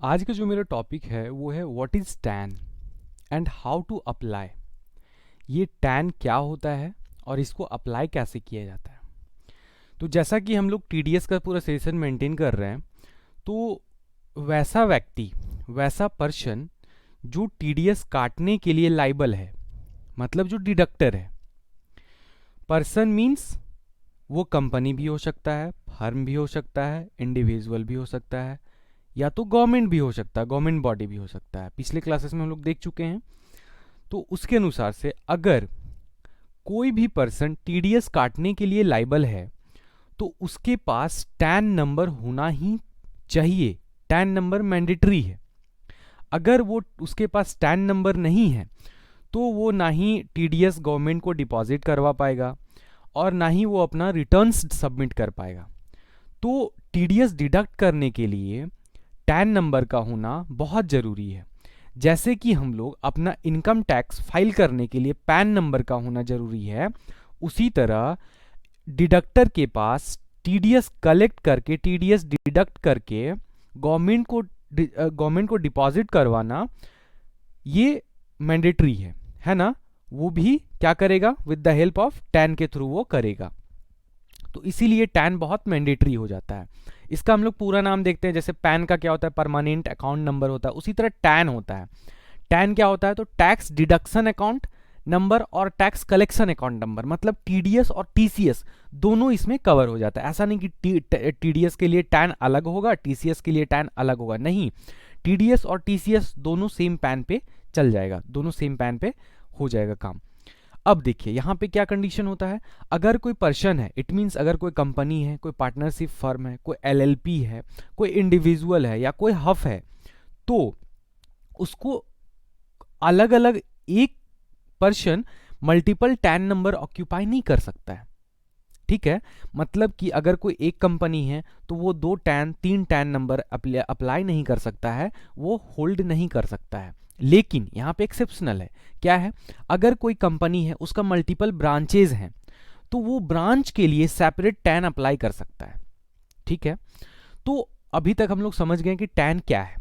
आज का जो मेरा टॉपिक है वो है what is TAN and how to apply. ये टैन क्या होता है और इसको अप्लाई कैसे किया जाता है। तो जैसा कि हम लोग टीडीएस का पूरा सेशन मेंटेन कर रहे हैं, तो वैसा व्यक्ति, वैसा पर्सन जो टीडीएस काटने के लिए लाइबल है, मतलब जो डिडक्टर है। पर्सन मीन्स वो कंपनी भी हो सकता है, फर्म भी हो सकता है, इंडिविजुअल भी हो सकता है, या तो गवर्नमेंट भी हो सकता है, गवर्नमेंट बॉडी भी हो सकता है। पिछले क्लासेस में हम लोग देख चुके हैं। तो उसके अनुसार से अगर कोई भी पर्सन टीडीएस काटने के लिए लाइबल है तो उसके पास टैन नंबर होना ही चाहिए। टैन नंबर मैंडेटरी है। अगर वो उसके पास टैन नंबर नहीं है तो वो ना ही टीडीएस गवर्नमेंट को डिपॉजिट करवा पाएगा और ना ही वो अपना रिटर्न्स सबमिट कर पाएगा। तो टीडीएस डिडक्ट करने के लिए टैन नंबर का होना बहुत ज़रूरी है। जैसे कि हम लोग अपना इनकम टैक्स फाइल करने के लिए पैन नंबर का होना ज़रूरी है, उसी तरह डिडक्टर के पास टीडीएस कलेक्ट करके, टीडीएस डिडक्ट करके गवर्नमेंट को डिपॉजिट करवाना ये मैंडेटरी है ना। वो भी क्या करेगा, with the help of tan के थ्रू वो करेगा। तो इसीलिए टैन बहुत मैंडेटरी हो जाता है। इसका हम लोग पूरा नाम देखते हैं। जैसे पैन का क्या होता है, परमानेंट अकाउंट नंबर होता है, उसी तरह टैन होता है। टैन क्या होता है, तो टैक्स डिडक्शन अकाउंट नंबर और टैक्स कलेक्शन अकाउंट नंबर, मतलब टीडीएस और टीसीएस दोनों इसमें कवर हो जाता है। ऐसा नहीं कि टीडीएस के लिए टैन अलग होगा, टीसीएस के लिए टैन अलग होगा, नहीं। टीडीएस और टीसीएस दोनों सेम पैन पे चल जाएगा, दोनों सेम पैन पे हो जाएगा काम। अब देखिए यहाँ पे क्या कंडीशन होता है। अगर कोई पर्सन है, इट मीन्स अगर कोई कंपनी है, कोई पार्टनरशिप फर्म है, कोई एलएलपी है, कोई इंडिविजुअल है या कोई हफ है, तो उसको अलग अलग एक person multiple tan number occupy नहीं कर सकता है। ठीक है, मतलब कि अगर कोई एक कंपनी है तो वो 3 टैन नंबर अप्लाई नहीं कर सकता है, वो होल्ड नहीं कर सकता है। लेकिन यहाँ पे एक्सेप्शनल है। क्या है, अगर कोई कंपनी है, उसका मल्टीपल ब्रांचेज हैं, तो वो ब्रांच के लिए सेपरेट टैन अप्लाई कर सकता है। ठीक है, तो अभी तक हम लोग समझ गए कि टैन क्या है।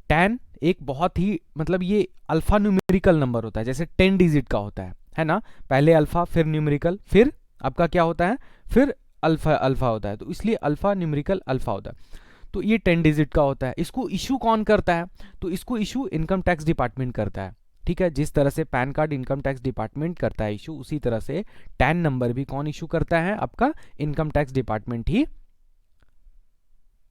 टैन एक बहुत ही, मतलब ये अल्फा न्यूमेरिकल नंबर होता है, जैसे 10 डिजिट का होता है ना। पहले अल्फा, फिर न्यूमेरिकल, फिर आपका क्या होता है, फिर अल्फा अल्फा होता है। तो इसलिए अल्फा न्यूमेरिकल अल्फा होता है। तो ये 10 डिजिट का होता है। इसको इशू कौन करता है, तो इसको इशू इनकम टैक्स डिपार्टमेंट करता है। ठीक है, जिस तरह से pan card income tax department करता है इशू, उसी तरह से टैन नंबर भी कौन इशू करता है, आपका इनकम टैक्स डिपार्टमेंट ही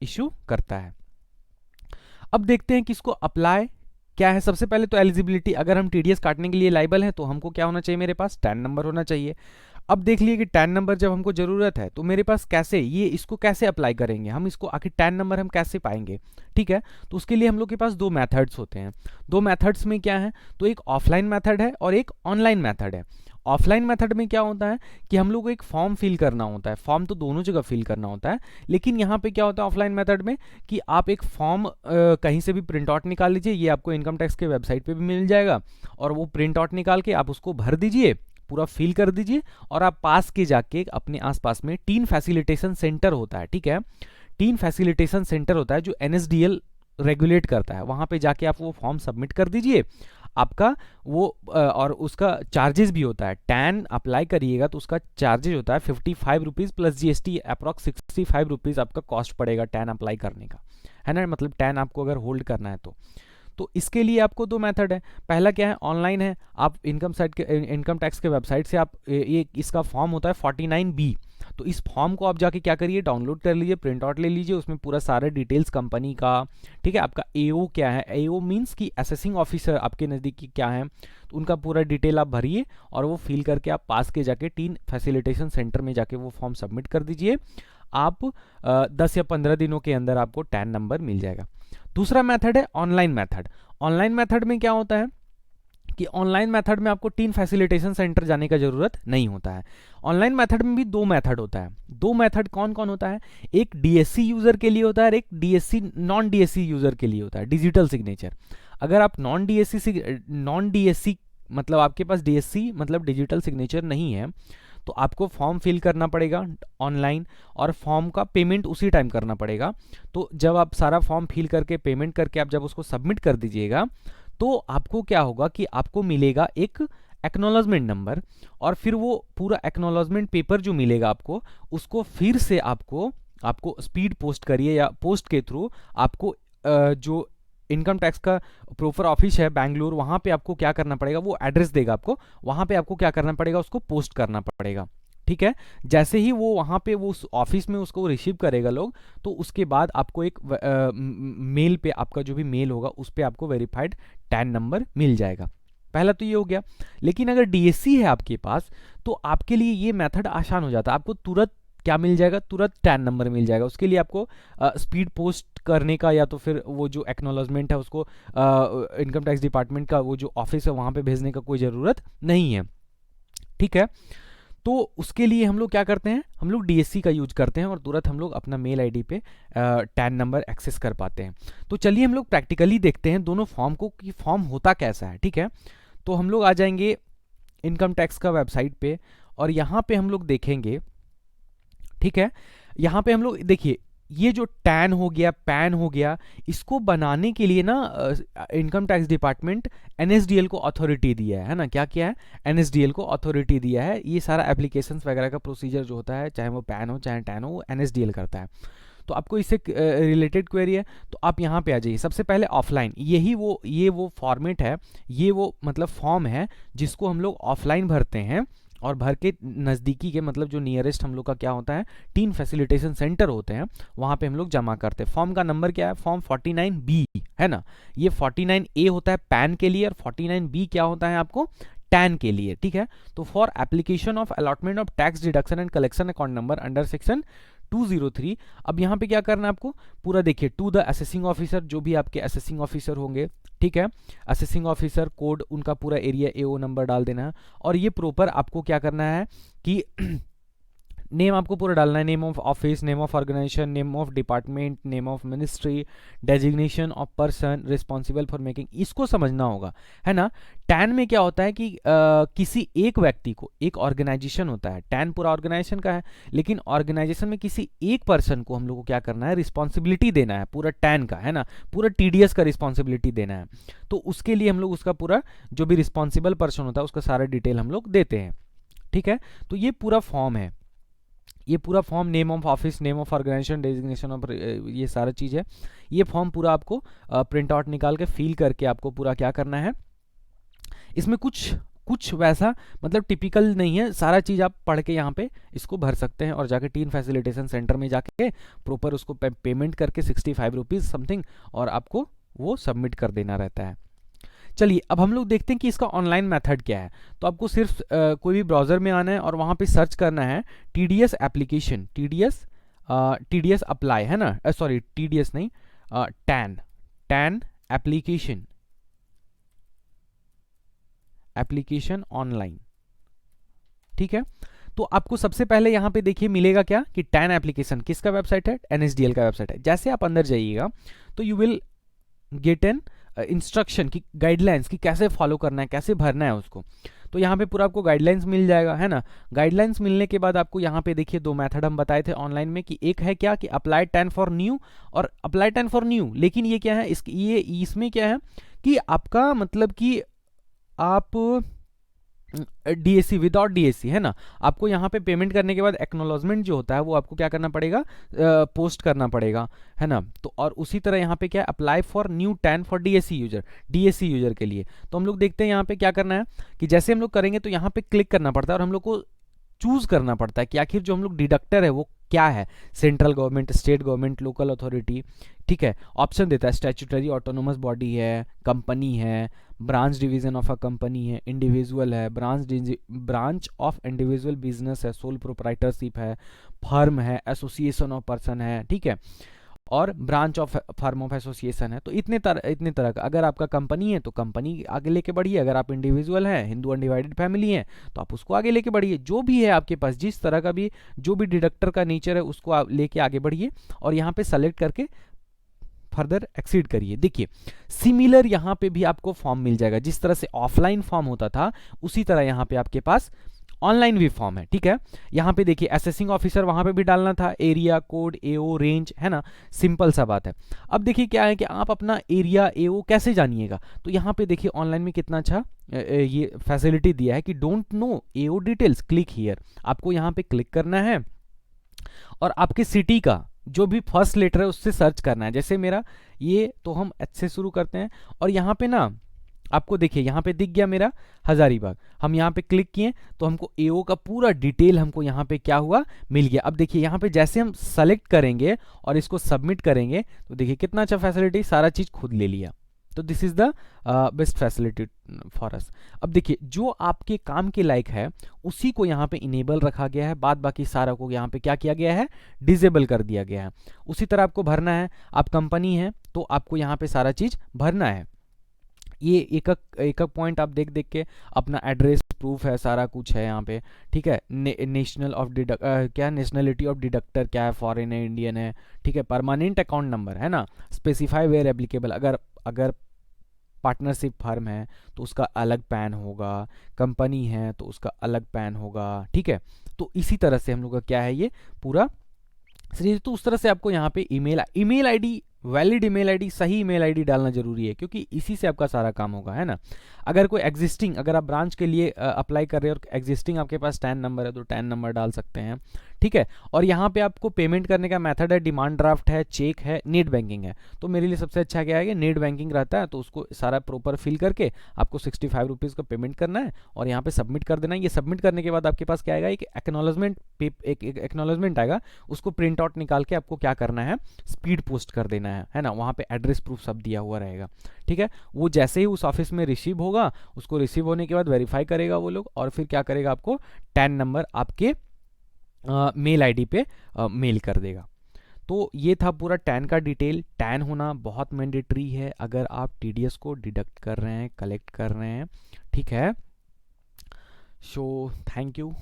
इशू करता है। अब देखते हैं कि इसको अप्लाई क्या है। सबसे पहले तो एलिजिबिलिटी, अगर हम टीडीएस काटने के लिए लाइबल हैं तो हमको क्या होना चाहिए, मेरे पास टैन नंबर होना चाहिए। अब देख लिए कि टैन नंबर जब हमको जरूरत है तो मेरे पास कैसे, ये इसको कैसे अप्लाई करेंगे हम, इसको आखिर टैन नंबर हम कैसे पाएंगे। ठीक है, तो उसके लिए हम लोग के पास दो मेथड्स होते हैं। दो मेथड्स में क्या है, तो एक ऑफलाइन मेथड है और एक ऑनलाइन मेथड है। ऑफलाइन मेथड में क्या होता है कि हम लोग को एक फॉर्म फिल करना होता है। फॉर्म तो दोनों जगह फिल करना होता है, लेकिन यहाँ पे क्या होता है ऑफलाइन मेथड में कि आप एक फॉर्म कहीं से भी प्रिंट आउट निकाल लीजिए। ये आपको इनकम टैक्स के वेबसाइट पे भी मिल जाएगा, और वो प्रिंट आउट निकाल के आप उसको भर दीजिए, पूरा फिल कर दीजिए, और आप पास के जाके अपने आसपास में टीन फैसिलिटेशन सेंटर होता है। ठीक है, टीन फैसिलिटेशन सेंटर होता है जो एनएसडीएल रेगुलेट करता है। वहाँ पे जाके आप वो फॉर्म सबमिट कर दीजिए। आपका वो और उसका चार्जेस भी होता है। टैन अप्लाई करिएगा तो उसका चार्जेस होता है 55 rupees plus GST, approx 65 rupees आपका कॉस्ट पड़ेगा टैन अप्लाई करने का, है ना। मतलब टैन आपको अगर होल्ड करना है तो इसके लिए आपको दो मेथड है। पहला क्या है, ऑनलाइन है। आप इनकम टैक्स के वेबसाइट से आप ये इसका फॉर्म होता है 49B। तो इस फॉर्म को आप जाके क्या करिए, डाउनलोड कर लीजिए, प्रिंट आउट ले लीजिए। उसमें पूरा सारा डिटेल्स कंपनी का, ठीक है, आपका एओ क्या है, एओ मीन्स कि असेसिंग ऑफिसर आपके नज़दीकी क्या है, तो उनका पूरा डिटेल आप भरिए और वो फिल करके आप पास के जाके टीन फैसिलिटेशन सेंटर में जाके वो फॉर्म सबमिट कर दीजिए। आप 10 या 15 दिनों के अंदर आपको टैन नंबर मिल जाएगा। दूसरा मेथड है ऑनलाइन मेथड। ऑनलाइन मेथड में क्या होता है कि ऑनलाइन मेथड में आपको टीन फैसिलिटेशन सेंटर जाने का जरूरत नहीं होता है। ऑनलाइन मेथड में भी दो मेथड होता है। दो मेथड कौन कौन होता है, एक डीएससी यूजर के लिए होता है और एक डीएससी नॉन डीएससी यूजर के लिए होता है, डिजिटल सिग्नेचर। अगर आप नॉन डीएससी मतलब आपके पास डीएससी मतलब डिजिटल सिग्नेचर नहीं है, तो आपको फॉर्म फिल करना पड़ेगा ऑनलाइन, और फॉर्म का पेमेंट उसी टाइम करना पड़ेगा। तो जब आप सारा फॉर्म फिल करके पेमेंट करके आप जब उसको सबमिट कर दीजिएगा, तो आपको क्या होगा कि आपको मिलेगा एक एक्नॉलेजमेंट नंबर, और फिर वो पूरा एक्नॉलेजमेंट पेपर जो मिलेगा आपको, उसको फिर से आपको स्पीड पोस्ट करिए या पोस्ट के थ्रू आपको जो इनकम टैक्स का प्रॉपर ऑफिस है बैंगलोर, वहाँ पे आपको क्या करना पड़ेगा, वो एड्रेस देगा आपको, वहाँ पे आपको क्या करना पड़ेगा, उसको पोस्ट करना पड़ेगा। ठीक है, जैसे ही वो वहाँ पे वो उस ऑफिस में उसको रिसीव करेगा लोग, तो उसके बाद आपको एक मेल पे, आपका जो भी मेल होगा उस पे आपको वेरीफाइड टैन नंबर मिल जाएगा। पहला तो ये हो गया। लेकिन अगर डीएससी है आपके पास, तो आपके लिए ये मेथड आसान हो जाता है, आपको तुरंत क्या मिल जाएगा, तुरंत टैन नंबर मिल जाएगा। उसके लिए आपको स्पीड पोस्ट करने का या तो फिर वो जो एक्नॉलेजमेंट है उसको इनकम टैक्स डिपार्टमेंट का वो जो ऑफिस है वहाँ पे भेजने का कोई ज़रूरत नहीं है। ठीक है, तो उसके लिए हम लोग क्या करते हैं, हम लोग डीएससी का यूज करते हैं और तुरंत हम लोग अपना मेल आईडी पे टैन नंबर एक्सेस कर पाते हैं। तो चलिए हम लोग प्रैक्टिकली देखते हैं दोनों फॉर्म को कि फॉर्म होता कैसा है। ठीक है, तो हम लोग आ जाएंगे इनकम टैक्स का वेबसाइट पे, और यहाँ पे हम लोग देखेंगे। ठीक है, यहाँ पे हम लोग देखिए, ये जो टैन हो गया, पैन हो गया, इसको बनाने के लिए ना इनकम टैक्स डिपार्टमेंट एनएसडीएल को अथॉरिटी दिया है ना। क्या किया है, एनएसडीएल को अथॉरिटी दिया है। ये सारा एप्लीकेशंस वगैरह का प्रोसीजर जो होता है, चाहे वो पैन हो चाहे टैन हो, वो एनएसडीएल करता है। तो आपको इससे रिलेटेड क्वेरी है तो आप यहाँ पे आ जाइए। सबसे पहले ऑफलाइन, ये वो फॉर्मेट है, ये वो मतलब फॉर्म है जिसको हम लोग ऑफलाइन भरते हैं, और भर के नज़दीकी के मतलब जो नियरेस्ट हम लोग का क्या होता है, 3 फैसिलिटेशन सेंटर होते हैं, वहाँ पे हम लोग जमा करते हैं। फॉर्म का नंबर क्या है, फॉर्म 49B है ना। ये 49A होता है पैन के लिए, और 49B क्या होता है आपको, टैन के लिए। ठीक है, तो for application of allotment of tax deduction and collection account number under section 203। अब यहाँ पे क्या करना है आपको, पूरा देखिए, टू द असेसिंग ऑफिसर, जो भी आपके असेसिंग ऑफिसर होंगे। ठीक है, असेसिंग ऑफिसर कोड, उनका पूरा एरिया एओ नंबर डाल देना है, और ये प्रॉपर आपको क्या करना है कि नेम आपको पूरा डालना है, name of office, name of organisation, name of department, name of ministry, designation of person responsible for making, इसको समझना होगा, है ना। टैन में क्या होता है कि किसी एक व्यक्ति को, एक ऑर्गेनाइजेशन होता है, टैन पूरा ऑर्गेनाइजेशन का है, लेकिन ऑर्गेनाइजेशन में किसी एक पर्सन को हम लोग को क्या करना है, रिस्पॉन्सिबिलिटी देना है पूरा टैन का, है ना, पूरा टीडीएस का रिस्पॉन्सिबिलिटी देना है। तो उसके लिए हम लोग उसका पूरा जो भी रिस्पॉन्सिबल पर्सन होता है उसका सारा डिटेल हम लोग देते हैं। ठीक है, तो ये पूरा फॉर्म है, ये पूरा form, name of office, name of organisation, designation of, ये सारा चीज़ है। ये फॉर्म पूरा आपको प्रिंट आउट निकाल के फिल करके आपको पूरा क्या करना है, इसमें कुछ वैसा मतलब टिपिकल नहीं है, सारा चीज़ आप पढ़ के यहाँ पे इसको भर सकते हैं, और जाके 3 फैसिलिटेशन सेंटर में जाके प्रॉपर उसको पेमेंट करके 65 रुपीज़ समथिंग, और आपको वो सबमिट कर देना रहता है। चलिए अब हम लोग देखते हैं कि इसका ऑनलाइन मेथड क्या है। तो आपको सिर्फ कोई भी ब्राउज़र में आना है और वहाँ पे सर्च करना है टीडीएस एप्लीकेशन, टीडीएस अप्लाई, है ना, सॉरी टीडीएस नहीं, टैन एप्लीकेशन ऑनलाइन। ठीक है, तो आपको सबसे पहले यहाँ पे देखिए मिलेगा क्या कि टैन एप्लीकेशन किसका वेबसाइट है, एनएसडीएल का वेबसाइट है। जैसे आप अंदर जाइएगा तो you will get an instruction की गाइडलाइंस की कैसे फॉलो करना है, कैसे भरना है उसको। तो यहाँ पे पूरा आपको गाइडलाइंस मिल जाएगा, है ना। गाइडलाइंस मिलने के बाद आपको यहाँ पे देखिए 2 मेथड हम बताए थे ऑनलाइन में, कि एक है क्या कि अप्लाई टैन फॉर न्यू, और अप्लाई टैन फॉर न्यू, लेकिन ये क्या है, इसमें क्या है कि आपका मतलब कि आप डीएससी, विदाउट डीएससी, है ना, आपको यहाँ पे पेमेंट करने के बाद एक्नॉलेजमेंट जो होता है वो आपको क्या करना पड़ेगा, पोस्ट करना पड़ेगा, है ना। तो और उसी तरह यहाँ पे क्या है, apply for new tan for DSC user के लिए। तो हम लोग देखते हैं यहाँ पे क्या करना है कि जैसे हम लोग करेंगे तो यहाँ पे क्लिक करना पड़ता है, और हम लोग को चूज करना पड़ता है कि आखिर जो हम लोग डिडक्टर है वो क्या है, central government, state government, local authority. ठीक है, ऑप्शन देता है, स्टैट्यूटरी ऑटोनोमस बॉडी है, कंपनी है, branch division of a company है, इंडिविजुअल है, ब्रांच ऑफ इंडिविजुअल बिजनेस है, सोल प्रोप्राइटरशिप है, फर्म है, एसोसिएशन ऑफ पर्सन है, ठीक है, और branch of firm of association है। तो इतने तरह का, अगर आपका कंपनी है तो कंपनी आगे लेके बढ़िए, अगर आप इंडिविजुअल हैं, हिंदू अनडिवाइडेड फैमिली है, तो आप उसको आगे लेके बढ़िए। जो भी है आपके पास, जिस तरह का भी जो भी डिडक्टर का नेचर है उसको आप लेके आगे बढ़िए, और यहाँ पे सेलेक्ट करके फर्दर एक्सीड करिए। देखिए सिमिलर यहाँ पे भी आपको फॉर्म मिल जाएगा, जिस तरह से ऑफलाइन फॉर्म होता था उसी तरह यहाँ पे आपके पास ऑनलाइन भी फॉर्म है, ठीक है। यहाँ पे देखिए असेसिंग ऑफिसर वहाँ पे भी डालना था, एरिया कोड, एओ, रेंज, है ना, सिंपल सा बात है। अब देखिए क्या है कि आप अपना एरिया एओ कैसे जानिएगा, तो यहाँ पे देखिए ऑनलाइन में कितना अच्छा ये फैसिलिटी दिया है कि don't know AO details, click here. आपको यहाँ पे क्लिक करना है और आपके सिटी का जो भी फर्स्ट लेटर है उससे सर्च करना है। जैसे मेरा ये, तो हम एच से शुरू करते हैं और यहाँ पे ना आपको देखिए यहाँ पे दिख गया मेरा हजारीबाग। हम यहाँ पे क्लिक किए तो हमको एओ का पूरा डिटेल हमको यहाँ पे क्या हुआ, मिल गया। अब देखिए यहाँ पे जैसे हम सेलेक्ट करेंगे और इसको सबमिट करेंगे तो देखिए कितना अच्छा फैसिलिटी, सारा चीज़ खुद ले लिया। तो this is the best facility for us. अब देखिए जो आपके काम के लायक है उसी को यहाँ पे इनेबल रखा गया है, बाद बाकी सारा को यहाँ पे क्या किया गया है, डिसेबल कर दिया गया है। उसी तरह आपको भरना है, आप कंपनी है तो आपको यहाँ पे सारा चीज़ भरना है। ये एक एक पॉइंट आप देख देख के अपना एड्रेस प्रूफ है, सारा कुछ है यहाँ पे, ठीक है। नेशनल ऑफ क्या नेशनलिटी ऑफ डिडक्टर क्या है, फॉरेन है, इंडियन है, ठीक है। परमानेंट अकाउंट नंबर है ना, स्पेसिफाई वेयर एप्लीकेबल, अगर पार्टनरशिप फर्म है तो उसका अलग पैन होगा, कंपनी है तो उसका अलग पैन होगा, ठीक है। तो इसी तरह से हम लोग का क्या है ये पूरा सीरीज। तो उस तरह से आपको यहाँ पे email ID, valid email ID, सही ईमेल आईडी डालना जरूरी है क्योंकि इसी से आपका सारा काम होगा, है ना। अगर कोई एग्जिस्टिंग, अगर आप ब्रांच के लिए अप्लाई कर रहे हो और एग्जिस्टिंग आपके पास टैन नंबर है तो टैन नंबर डाल सकते हैं, ठीक है। और यहाँ पे आपको पेमेंट करने का मेथड है, डिमांड ड्राफ्ट है, चेक है, नेट बैंकिंग है। तो मेरे लिए सबसे अच्छा क्या है कि नेट बैंकिंग रहता है, तो उसको सारा प्रॉपर फिल करके आपको 65 रुपीज़ का पेमेंट करना है और यहाँ पे सबमिट कर देना है। ये सबमिट करने के बाद आपके पास क्या आएगा, एक एक्नॉलेजमेंट आएगा, उसको प्रिंट आउट निकाल के आपको क्या करना है, स्पीड पोस्ट कर देना है ना। वहाँ पे एड्रेस प्रूफ सब दिया हुआ रहेगा, ठीक है। वो जैसे ही उस ऑफिस में रिसीव होगा, उसको रिसीव होने के बाद वेरीफाई करेगा वो लोग और फिर क्या करेगा, आपको टैन नंबर आपके मेल आईडी पे मेल कर देगा। तो ये था पूरा टैन का डिटेल। टैन होना बहुत मैंडेटरी है अगर आप टीडीएस को डिडक्ट कर रहे हैं, कलेक्ट कर रहे हैं, ठीक है। So thank you.